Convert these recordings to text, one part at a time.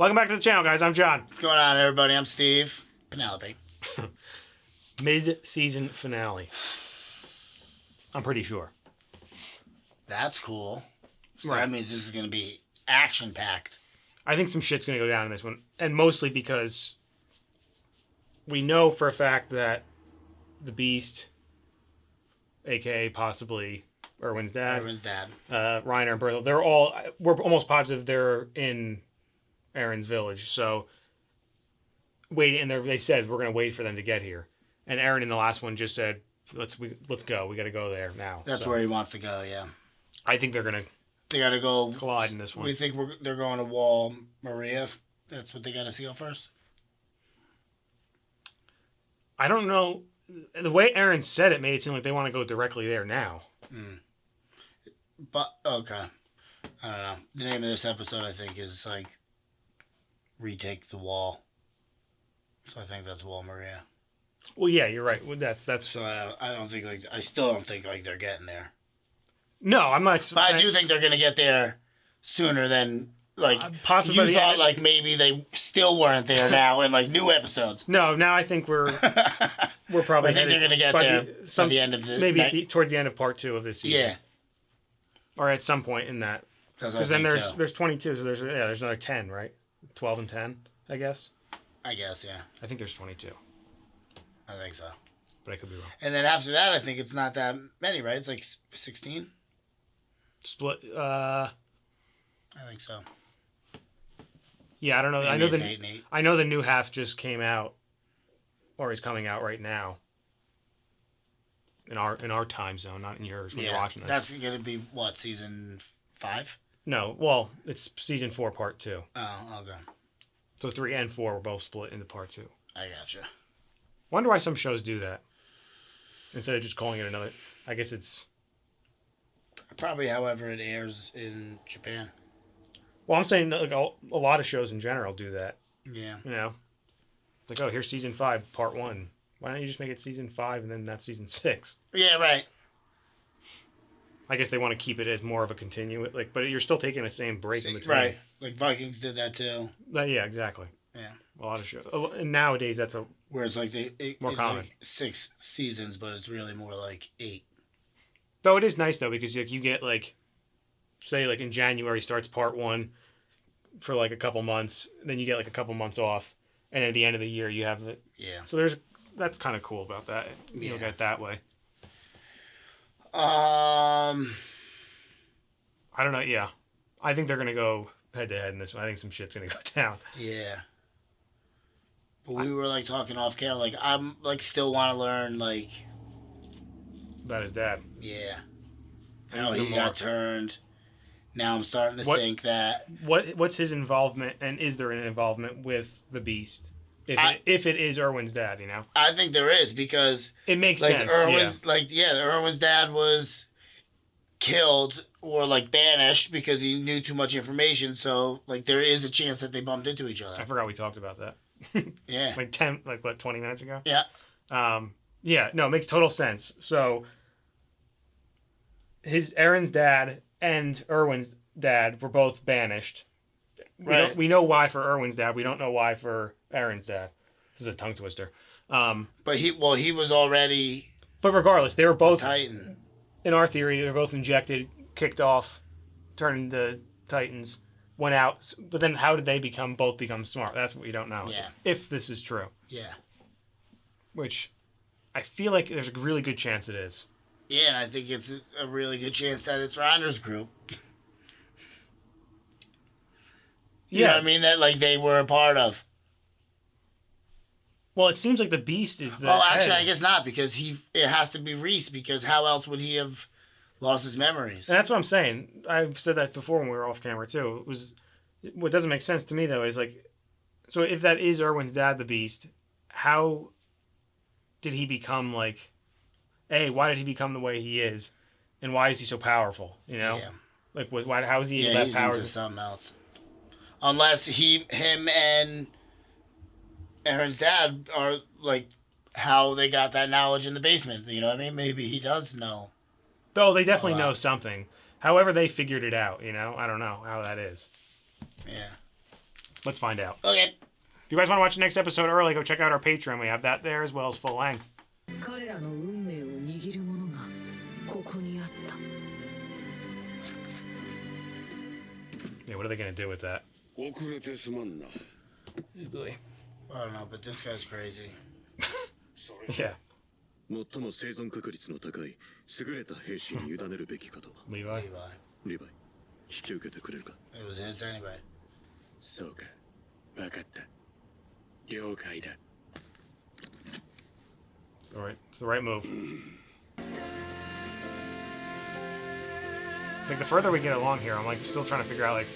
Welcome back to the channel, guys. I'm John. What's going on, everybody? I'm Steve. Penelope. Mid-season finale. I'm pretty sure. That's cool. So Right. that means this is going to be action-packed. I think some shit's going to go down in this one. And mostly because we know for a fact that the Beast, a.k.a. possibly Erwin's dad, Reiner and Bertha, we're almost positive they're in Aaron's village. So, they said we're going to wait for them to get here. And Aaron in the last one just said, let's go. We got to go there now. That's where he wants to go, yeah. I think they're going to They got to go collide in this one. We think they're going to Wall Maria. That's what they got to seal first? I don't know. The way Aaron said it made it seem like they want to go directly there now. But, okay. I don't know. The name of this episode, I think, is like Retake the Wall. So I think that's Wall Maria. Well, yeah, you're right. Well, that's. So I still don't think they're getting there. No, I'm not. But I do think they're going to get there sooner than possibly. You thought maybe they still weren't there now in new episodes. No, now I think we're probably. I think they're going to get there by the end of the towards the end of part 2 of this season. Yeah. Or at some point in that. Because then there's 22, so there's another 10, right? 12 and 10, I guess. I guess, yeah. I think there's 22. I think so. But I could be wrong. And then after that, I think it's not that many, right? It's like 16? Split. I think so. Yeah, I don't know. Maybe I know the new half just came out, or is coming out right now. In our time zone, not in yours when you're watching this. That's going to be, what, season 5? No, well, it's season 4, part 2. Oh, okay. So 3 and 4 were both split into part 2. I gotcha. Wonder why some shows do that. Instead of just calling it another... I guess it's... Probably however it airs in Japan. Well, I'm saying a lot of shows in general do that. Yeah. You know? Like, oh, here's season 5, part 1. Why don't you just make it season 5 and then that's season 6? Yeah, right. I guess they want to keep it as more of a continuous... but you're still taking the same break in between. Right. Like Vikings did that too. Yeah, exactly. Yeah. A lot of shows. And nowadays, that's a... Whereas more common. Like 6 seasons, but it's really more like 8. Though it is nice, though, because you get, say, in January starts part 1 for, a couple months. Then you get, a couple months off. And at the end of the year, you have it. Yeah. So that's kind of cool about that. You look at it that way. I don't know. Yeah. I think they're going to go head-to-head in this one. I think some shit's going to go down. Yeah. But we were, talking off camera. I'm, still want to learn, about his dad. Yeah. How he got turned. Now I'm starting to think that... What's his involvement, and is there an involvement with the Beast? If it is Erwin's dad, you know? I think there is, because... It makes sense, Erwin's dad was killed or, banished because he knew too much information, so, there is a chance that they bumped into each other. I forgot we talked about that. Yeah. 20 minutes ago? Yeah. Yeah, no, it makes total sense. So, Aaron's dad and Erwin's dad were both banished. Right. We know why for Erwin's dad. We don't know why for Aaron's dad. This is a tongue twister. But he was already... But regardless, they were both... Titan. In our theory, they were both injected, kicked off, turned into Titans, went out. But then how did they both become smart? That's what we don't know. Yeah. If this is true. Yeah. Which I feel like there's a really good chance it is. Yeah, and I think it's a really good chance that it's Reiner's group. You know what I mean? That, they were a part of. Well, it seems like the Beast is the actually, head. I guess not, because it has to be Reese, because how else would he have lost his memories? And that's what I'm saying. I've said that before when we were off camera, too. What doesn't make sense to me, though, is, so if that is Erwin's dad, the Beast, how did he become, why did he become the way he is? And why is he so powerful, you know? Yeah. How is he able to have powers? Into something else. Unless him and Aaron's dad are, how they got that knowledge in the basement. You know what I mean? Maybe he does know. Though they definitely know something. However they figured it out, you know? I don't know how that is. Yeah. Let's find out. Okay. If you guys want to watch the next episode early, go check out our Patreon. We have that there as well as full length. Yeah, what are they going to do with that? I don't know, but this guy's crazy. Yeah. 最も生存確率の高い優れた兵士に委ねるべきかと。 Levi? Levi. リヴァイ、引き受けてくれるか。 It was his anyway. そうか、分かった。了解だ。 It's all right. It's the right move. Like, the further we get along here, I'm, like, still trying to figure out, like,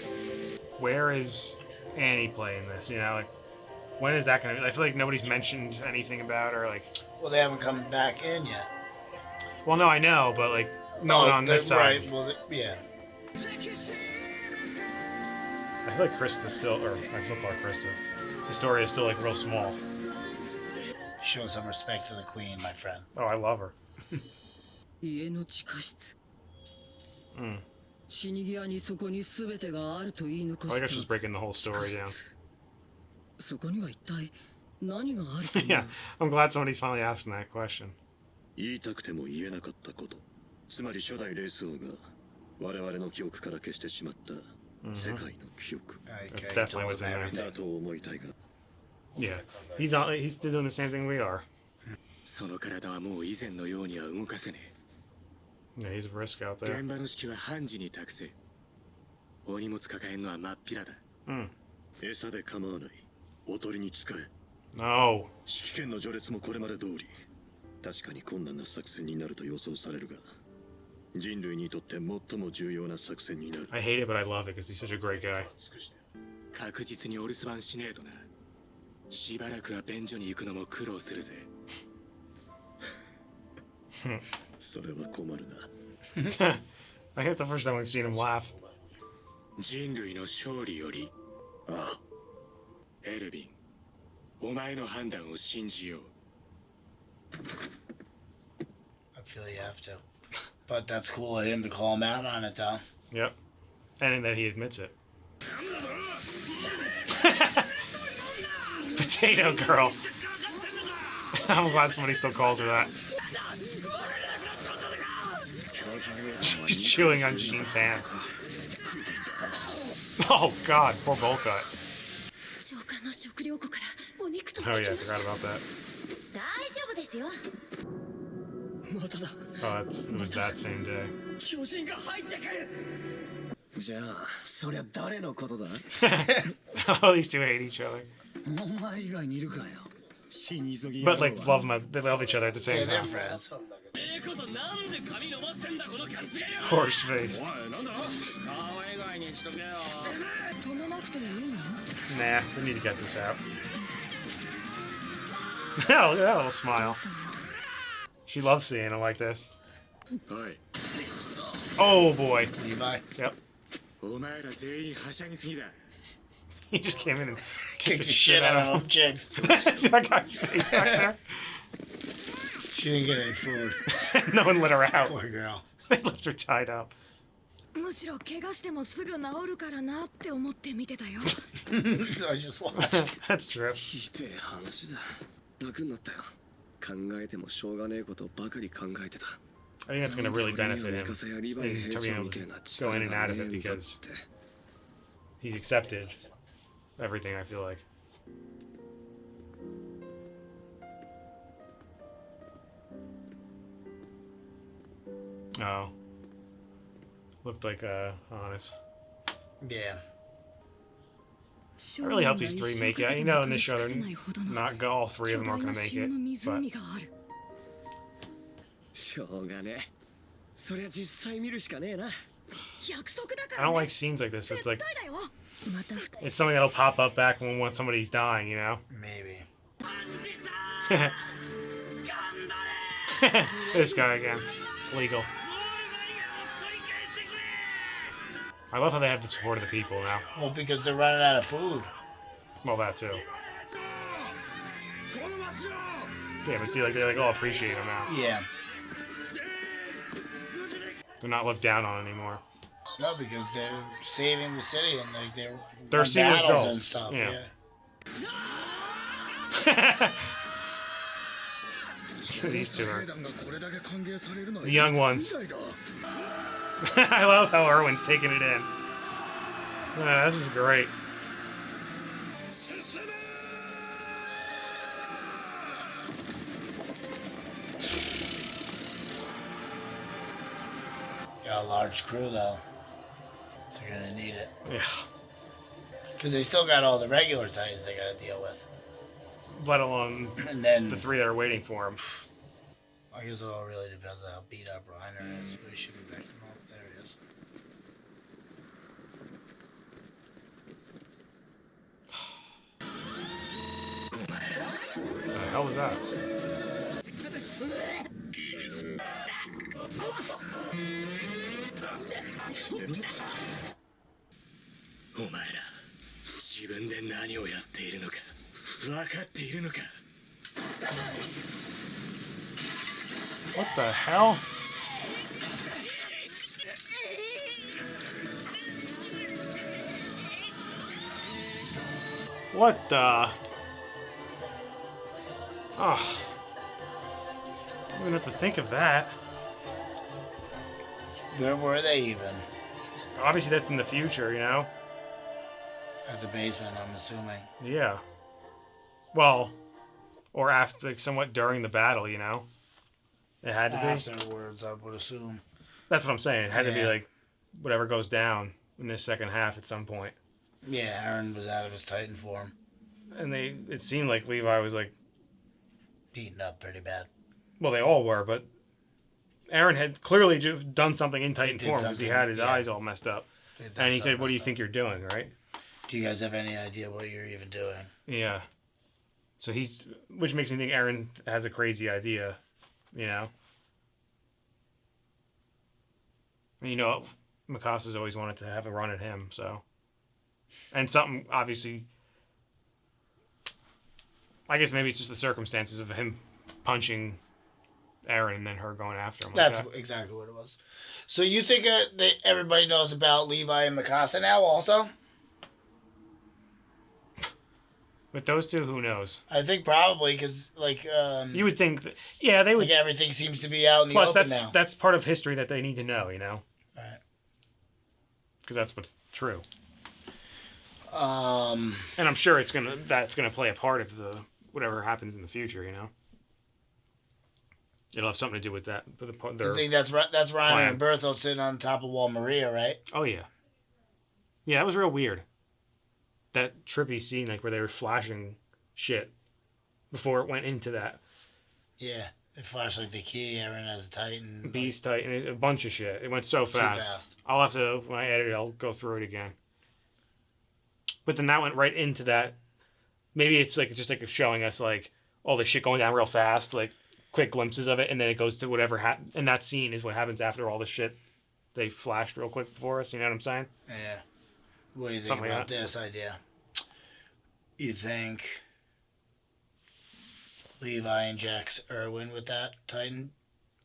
where is Annie playing this, you know? Like, when is that going to be? I feel like nobody's mentioned anything about her, like... Well, they haven't come back in yet. Well, no, I know, but, like, no one on this side. Right, well, yeah. I feel like Krista still, or I still call her Krista. Historia is still, like, real small. Show some respect to the queen, my friend. Oh, I love her. 家の地下室 Mm. 死に際にそこに全てがあると言い残 I し guess she's た breaking the whole 地下 story down. 室そこには一体何があると思う Yeah, I'm glad somebody's finally asking that question. 言いたくても言えなかったこと。つまり初代レース王が我々の記憶から消してしまった世界の記憶。 That's Okay, definitely told what's him in there. everything. だと思いたいが、 Yeah, he's doing the same thing we are. その体はもう以前のようには動かせね Yeah, he's a risk out え。 there. 現場の指揮は判事に託せ。お荷物抱えるのは真っ平だ。 Mm. 餌で構わない。おとりに使え。 No. 指揮権の序列もこれまで通り。確かに困難な作戦になると予想されるが、人類にとって最も重要な作戦になる。 I hate it, but I love it because he's such a great guy. 確実にお留守番しねえとな。しばらくは便所に行くのも苦労するぜ。それは困るな。 I think it's the first time we've seen him laugh. 人類の勝利より、ああ、エルヴィン、お前の判断を信じよう。 I feel you have to. But that's cool of him to call him out on it, though. Yep. And that he admits it. Potato girl. I'm glad somebody still calls her that. She's chewing on Jean's hand. Oh god, poor bowl cut. 召喚の食料庫からお肉と Oh ってき yeah, I ました forgot about that. 大丈夫ですよ まただ Oh, it was that same day. 巨人が入ってくるじゃあそりゃ誰のことだ Oh, these two hate each other. お前以外にいるかよ死に急ぎ But like love them, they love each other at the Yeah, same they're time. friends. Horse face. 止めなくていいの Nah, we need to get this out. Oh, look at that little smile. She loves seeing him like this. おい、 Oh boy. Levi. Yep. お前ら全員はしゃぎすぎだ。 He just came in and Kicked the shit out of them chicks. See that guy's face back there? She didn't get any food. No one let her out. Poor girl. They left her tied up. むしろ怪我してもすぐ治るからなって思って見てたよ I just watched. That's true. ひでえ話だ楽になったよ考えてもしょうがねえことばかり考えてた I think that's going to really benefit him in being able to go in and out of it because he's accepted everything, I feel like. Oh. Looked like honest. Yeah. I really hope these three make it. You know, in this show, they're not all three of them aren't going to make it. But しょうがねえそりゃ実際見るしかねえな 約束だか I ら don't ね like scenes like this. It's 絶 like 対だよまた二人 it's something that'll pop up back when somebody's dying, you know? Maybe. This guy again. It's legal. I love how they have the support of the people now. Well, because they're running out of food. Well, that too. Yeah, but see, like they like all appreciate him now. Yeah. They're not looked down on anymore. No, because they're saving the city and like they're They're seeing battles and results, stuff. yeah. These two are the young ones. I love how Erwin's taking it in. This is great. Got a large crew though. They're gonna need it. Yeah. Because they still got all the regular Titans they gotta deal with. Let alone And then the 3 that are waiting for him. I guess it all really depends on how beat up Reiner is. But he should be back to normal. There he is. What the hell was that? What the hell? What the? Oh. I don't even have to think of that. Where were they even? Obviously, that's in the future, you know? At the basement, I'm assuming. Yeah. Well, or after, like, somewhat during the battle, you know? It had to be. Afterwards, I would assume. That's what I'm saying. It had to be, Yeah. like, whatever goes down in this second half at some point. Yeah, Aaron was out of his Titan form. And it seemed like Levi was, like, Beaten up pretty bad. well, they all were, but Aaron had clearly done something in Titan did form because he something, had his yeah. eyes all messed up. And he said, "What do you think you're doing, right?" Do you guys have any idea what you're even doing? Yeah. So which makes me think Aaron has a crazy idea, you know? And you know, Mikasa's always wanted to have a run at him, so. And something, obviously, I guess maybe it's just the circumstances of him punching Aaron and then her going after him. That's Like that. exactly what it was. So you think that everybody knows about Levi and Mikasa now also? With those two, who knows? I think probably because like You would think that, yeah, they would. like everything seems to be out in the Plus, open now. that's part of history that they need to know, you know? Right. Because that's what's true. Um, And I'm sure that's gonna play a part of whatever happens in the future, you know? It'll have something to do with that. I think that's Reiner plan. and Berthold sitting on top of Wall Maria, right? Oh, yeah. Yeah, that was real weird. That trippy scene, like, where they were flashing shit before it went into that. Yeah. They flash like the key, Aaron has a Titan. Beast Titan, a bunch of shit. It went so fast. fast. I'll have to, when I edit it, I'll go through it again. But then that went right into that. Maybe it's like just like showing us like all the shit going down real fast, like quick glimpses of it, and then it goes to whatever and that scene is what happens after all the shit they flashed real quick before us. You know what I'm saying? Yeah. What do you think Something like about that. this idea? You think Levi injects Erwin with that Titan?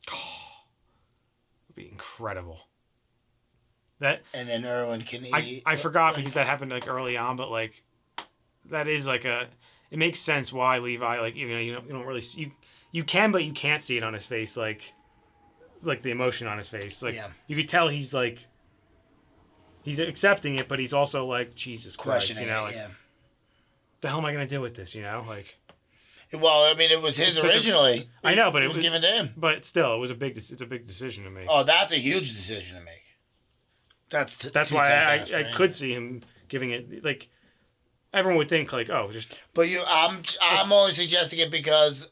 It'd be incredible. That And then Erwin can eat. I forgot because that happened like early on, but like that is like it makes sense why Levi, like, you know, you don't really see, you can, but you can't see it on his face, like the emotion on his face, like Yeah. you could tell he's like he's accepting it, but he's also like, Jesus Christ, questioning you know, it, like yeah. the hell am I gonna do with this, you know, like. Well, I mean, it was his It's such a- originally. I know, but it was given to him. But still, it's a big decision to make. Oh, that's a huge decision to make. That's That's too tough why to ask for I anyone. could see him giving it, like, everyone would think like, oh, just But I'm only suggesting it because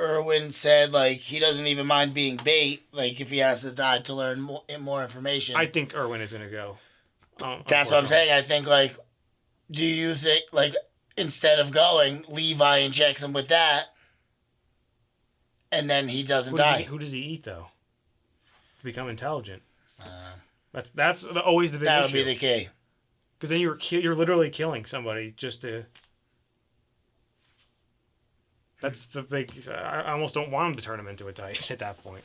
Erwin said like he doesn't even mind being bait, like if he has to die to learn more information. I think Erwin is gonna go. That's what I'm saying. I think like, do you think like instead of going, Levi injects him with that, and then he doesn't die? Who does he eat though? To become intelligent. That's always the big That'll issue. be the key. Because then you're literally killing somebody just to. That's the big. I almost don't want him to turn him into a Titan at that point.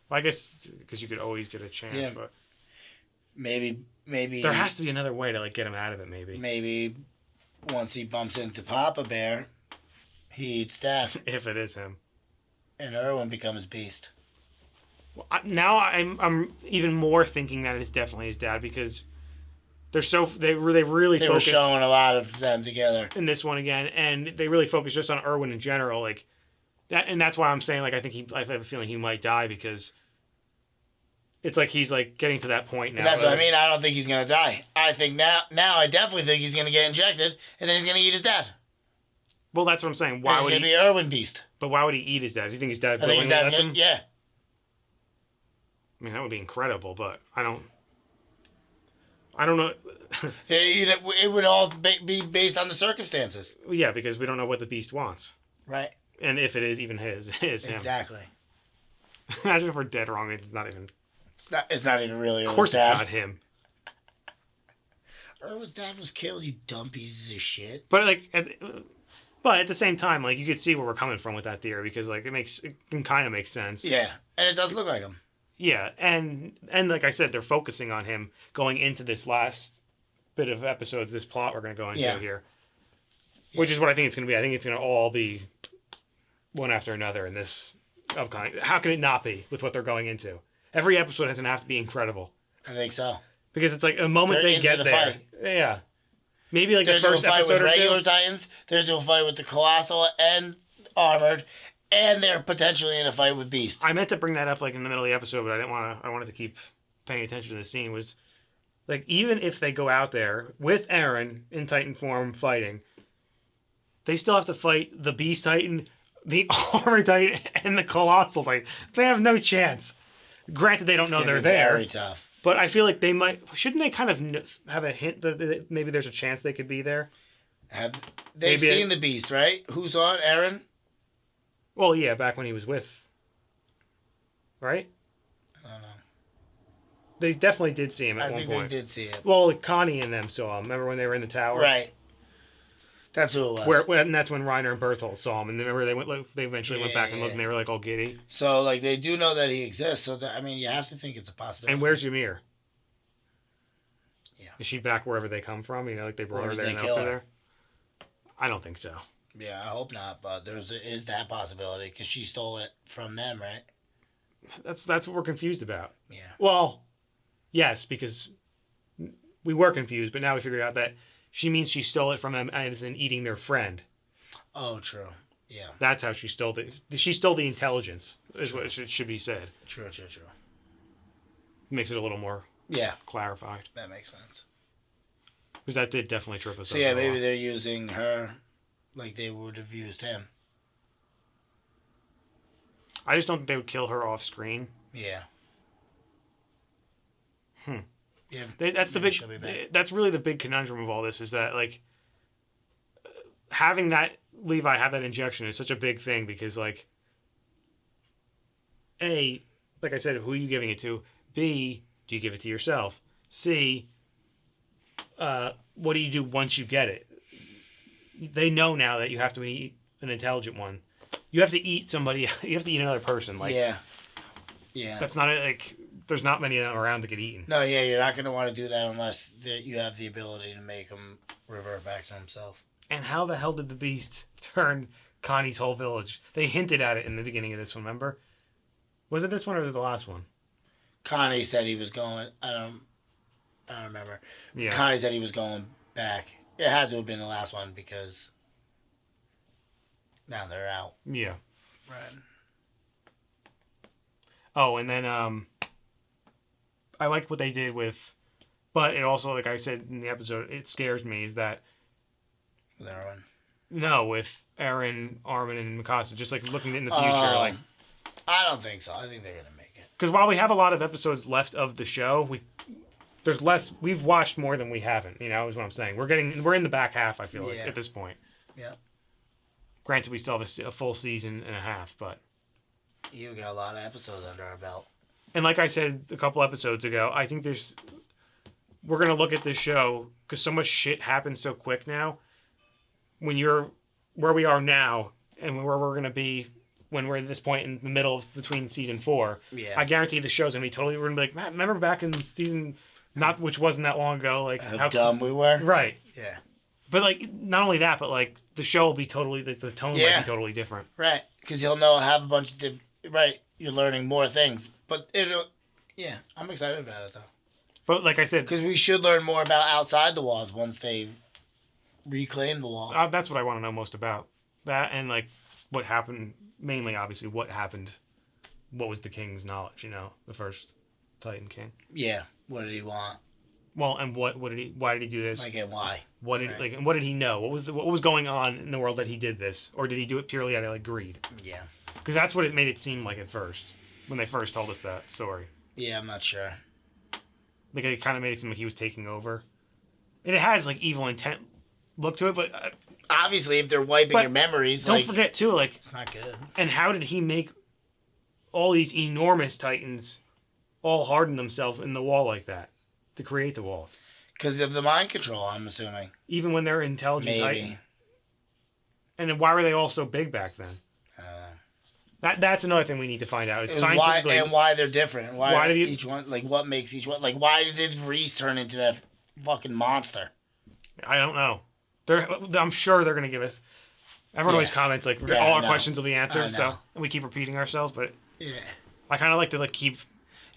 Well, I guess because you could always get a chance, Yeah. but Maybe There has to be another way to like get him out of it. maybe once he bumps into Papa Bear, he eats Dad, If it is him. and Erwin becomes Beast. Well, now I'm even more thinking that it's definitely his dad because they really They were focus showing a lot of them together. in this one again, and they really focus just on Erwin in general, like that, and that's why I'm saying like I have a feeling he might die because it's like he's like getting to that point now. That's what I mean. I don't think he's gonna die. I think now I definitely think he's gonna get injected, and then he's gonna eat his dad. Well, that's what I'm saying. And Why he's would gonna he? be Erwin Beast. But why would he eat his dad? Do you think his dad I think his willingly dad's lets gonna, him? yeah. I mean, that would be incredible, but I don't know. It would all be based on the circumstances, Yeah, because we don't know what the beast wants, right? and if it is even his, is him. Exactly. Imagine if we're dead wrong. It's not even. It's not even really. Of course, it's not him. Erwin's dad was killed. You dumb pieces of shit. But like, at the same time, like you could see where we're coming from with that theory because like it can kind of make sense. Yeah, and it does look like him. Yeah, and like I said, they're focusing on him going into this last bit of episodes, this plot we're going to go into here, which is what I think it's going to be. I think it's going to all be one after another in this upcoming. How can it not be with what they're going into? Every episode doesn't have to be incredible I think so. because it's like a moment They're they into get the there. fight. Yeah, maybe like They're the first doing a fight episode with or regular two. Titans. They're doing a fight with the Colossal and Armored, and they're potentially in a fight with Beast. I meant to bring that up like in the middle of the episode, but I didn't want to. I wanted to keep paying attention to the scene. Was like even if they go out there with Aaron in Titan form fighting, they still have to fight the Beast Titan, the Armor Titan, and the Colossal Titan. They have no chance. Granted, they don't know they're there, Very tough. but I feel like they might. Shouldn't they kind of have a hint that maybe there's a chance they could be there? They've Maybe seen the Beast, right? Who's on Aaron? Well, yeah, back when he was with. Right? I don't know. They definitely did see him at I one think point. they did see it. Well, Connie and them saw him. Remember when they were in the tower? Right. That's who it was. And that's when Reiner and Berthold saw him. And remember they eventually went back and looked, and they were like all giddy. So like they do know that he exists. So that, I mean, you have to think it's a possibility. And where's Ymir? Yeah. Is she back wherever they come from? You know, like they brought Or her did there they and kill left her her? there. I don't think so. Yeah, I hope not. But is that possibility because she stole it from them, right? That's what we're confused about. Yeah. Well, yes, because we were confused, but now we figured out that she means she stole it from them as in eating their friend. Oh, true. Yeah. That's how she stole it. She stole the intelligence, is what it should be said. True. Makes it a little more Yeah, clarified. that makes sense. Because that did definitely trip us So up. yeah, a maybe lot. they're using her like they would have used him. I just don't think they would kill her off screen. Yeah. Yeah. That's the maybe big. she'll be back. That's really the big conundrum of all this is that like having that Levi have that injection is such a big thing because like A, like I said, who are you giving it to? B, do you give it to yourself? C, what do you do once you get it? They know now that you have to eat an intelligent one. You have to eat somebody. You have to eat another person. Like Yeah. Yeah. that's not like. There's not many of them around that get eaten. No, yeah, you're not going to want to do that unless you have the ability to make him revert back to himself. And how the hell did the Beast turn Connie's whole village? They hinted at it in the beginning of this one, remember? Was it this one or was it the last one? Connie said he was going. I don't remember. Yeah. Connie said he was going back. It had to have been the last one because now they're out. Yeah. Right. Oh, and then I like what they did with, but it also, like I said in the episode, it scares me is that With Erwin. no, with Aaron, Armin, and Mikasa, just like looking in the future, like I don't think so. I think they're gonna make it. because while we have a lot of episodes left of the show, there's less. We've watched more than we haven't. You know, is what I'm saying. We're in the back half. I feel like Yeah. at this point. Yeah. Granted, we still have a full season and a half, but. You got a lot of episodes under our belt. And like I said a couple episodes ago, I think we're going to look at this show because so much shit happens so quick now. When you're where we are now and where we're going to be when we're at this point in the middle between season 4, Yeah. I guarantee the show's going to be totally, we're going to be like, man, remember back in not which wasn't that long ago. Like How dumb we were. Right. Yeah. But like, not only that, but like the show will be totally the tone might be totally different. Right. Because he'll know have a bunch of right. You're learning more things, but it'll. Yeah, I'm excited about it though. But like I said, because we should learn more about outside the walls once they reclaim the wall. That's what I want to know most about. That and like what happened. Mainly, obviously, what happened. What was the king's knowledge? You know, the first Titan king. Yeah. What did he want? Well, and what did he? Why did he do this? Like, and why? What did and what did he know? What was going on in the world that he did this, or did he do it purely out of like greed? Yeah. Because that's what it made it seem like at first when they first told us that story. Yeah, I'm not sure. Like it kind of made it seem like he was taking over, and it has like evil intent look to it. But obviously, if they're wiping your memories, don't forget too, like it's not good. And how did he make all these enormous Titans all harden themselves in the wall like that to create the walls? Because of the mind control, I'm assuming. Even when they're intelligent Maybe. Titan. And then why were they all so big back then? I don't know. That's another thing we need to find out. Is why they're different. Why did each one, like, what makes each one, like, why did Reese turn into that fucking monster? I don't know. I'm sure they're going to give us. Everyone always comments like all our questions will be answered, so we keep repeating ourselves. But I kind of like to like keep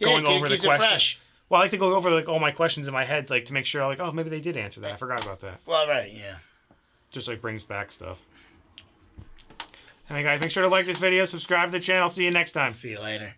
going over the questions. Well, I like to go over like all my questions in my head, like to make sure, like, oh, maybe they did answer that. I forgot about that. Well, right, yeah. Just like brings back stuff. Anyway, guys, make sure to like this video, subscribe to the channel. See you next time. See you later.